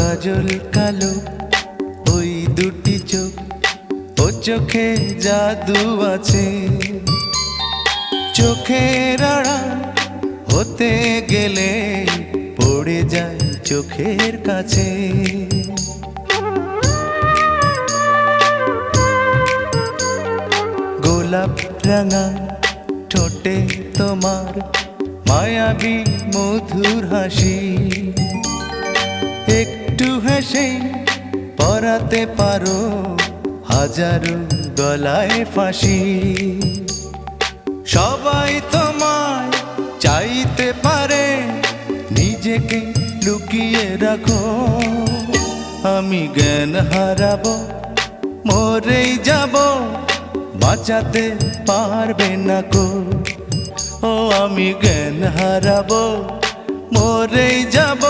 কাজল কালো ওই দুটি চোখ, ও চোখে জাদু আছে। চোখের আড়াল হতে গেলে পড়ে যায় চোখের কাছে। গোলাপ রাঙা ঠোঁটে তোমার মায়াবী মধুর হাসি, একটু হেসে পরাতে পারো হাজারো গলায় ফাঁসি। সবাই তোমায় চাইতে পারে, নিজেকে লুকিয়ে রাখো। আমি জ্ঞান হারাবো, মরেই যাব, বাঁচাতে পারবে না কো। ও আমি জ্ঞান হারাবো, মরেই যাব।